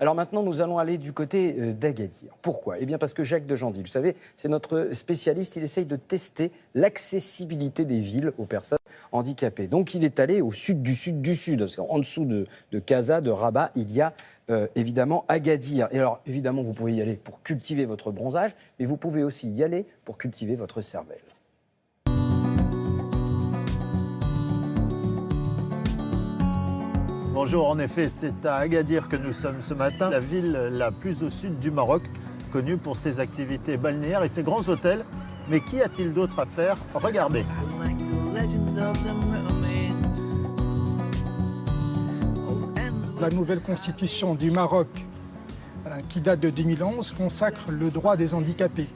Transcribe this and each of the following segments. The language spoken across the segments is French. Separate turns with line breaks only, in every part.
Alors maintenant, nous allons aller du côté d'Agadir. Pourquoi? Eh bien parce que Jacques de Gentil, vous savez, c'est notre spécialiste, il essaye de tester l'accessibilité des villes aux personnes handicapées. Donc il est allé au sud du sud du sud, parce qu'en dessous de Casa, de Rabat, il y a évidemment Agadir. Et alors évidemment, vous pouvez y aller pour cultiver votre bronzage, mais vous pouvez aussi y aller pour cultiver votre cervelle.
Bonjour, en effet, c'est à Agadir que nous sommes ce matin, la ville la plus au sud du Maroc, connue pour ses activités balnéaires et ses grands hôtels. Mais qu'y a-t-il d'autre à faire? Regardez.
La nouvelle constitution du Maroc, qui date de 2011, consacre le droit des handicapés.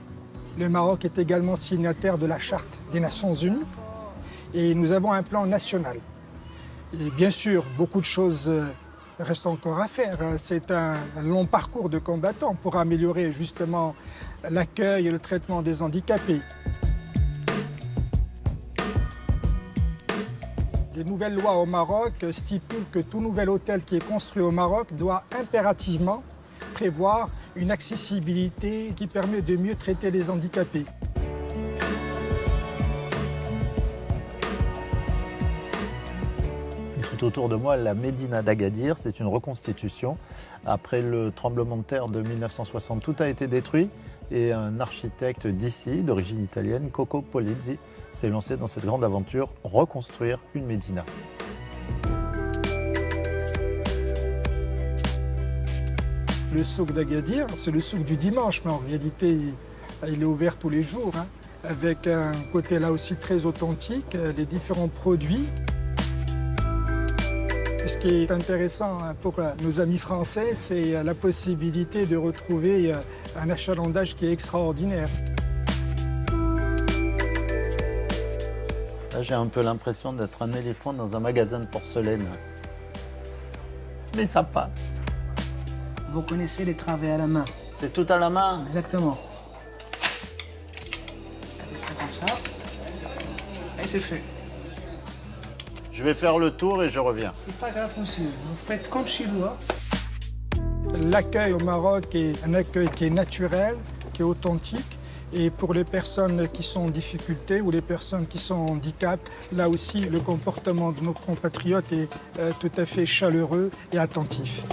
Le Maroc est également signataire de la Charte des Nations Unies et nous avons un plan national. Et bien sûr, beaucoup de choses restent encore à faire. C'est un long parcours de combattants pour améliorer justement l'accueil et le traitement des handicapés. Les nouvelles lois au Maroc stipulent que tout nouvel hôtel qui est construit au Maroc doit impérativement prévoir une accessibilité qui permet de mieux traiter les handicapés.
Tout autour de moi, la Médina d'Agadir, c'est une reconstitution. Après le tremblement de terre de 1960, tout a été détruit et un architecte d'ici, d'origine italienne, Coco Polizzi, s'est lancé dans cette grande aventure, reconstruire une Médina.
Le souk d'Agadir, c'est le souk du dimanche, mais en réalité, il est ouvert tous les jours, avec un côté là aussi très authentique, les différents produits. Ce qui est intéressant pour nos amis français, c'est la possibilité de retrouver un achalandage qui est extraordinaire.
Là, j'ai un peu l'impression d'être un éléphant dans un magasin de porcelaine. Mais ça passe.
Vous connaissez les travées à la main.
C'est tout à la main.
Exactement. Vous faites comme ça. Et c'est fait.
Je vais faire le tour et je reviens.
C'est pas grave, monsieur. Vous faites comme chez vous.
L'accueil au Maroc est un accueil qui est naturel, qui est authentique. Et pour les personnes qui sont en difficulté ou les personnes qui sont en handicap, là aussi, le comportement de nos compatriotes est tout à fait chaleureux et attentif.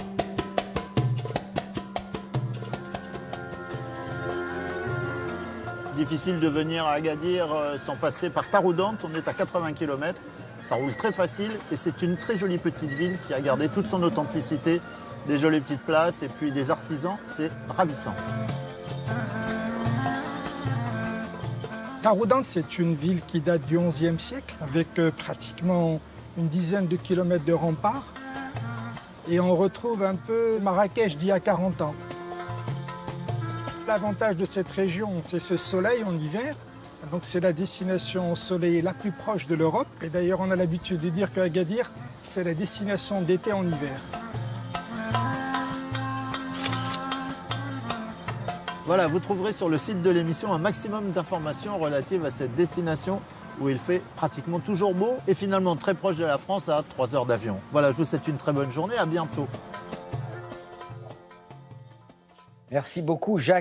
Difficile de venir à Agadir sans passer par Taroudant. On est à 80 km. Ça roule très facile et c'est une très jolie petite ville qui a gardé toute son authenticité, des jolies petites places et puis des artisans. C'est ravissant.
Taroudant, c'est une ville qui date du XIe siècle, avec pratiquement une dizaine de kilomètres de remparts. Et on retrouve un peu Marrakech d'il y a 40 ans. L'avantage de cette région, c'est ce soleil en hiver. Donc c'est la destination ensoleillée la plus proche de l'Europe. Et d'ailleurs, on a l'habitude de dire qu'Agadir, c'est la destination d'été en hiver.
Voilà, vous trouverez sur le site de l'émission un maximum d'informations relatives à cette destination où il fait pratiquement toujours beau et finalement très proche de la France à 3 heures d'avion. Voilà, je vous souhaite une très bonne journée, à bientôt.
Merci beaucoup Jacques.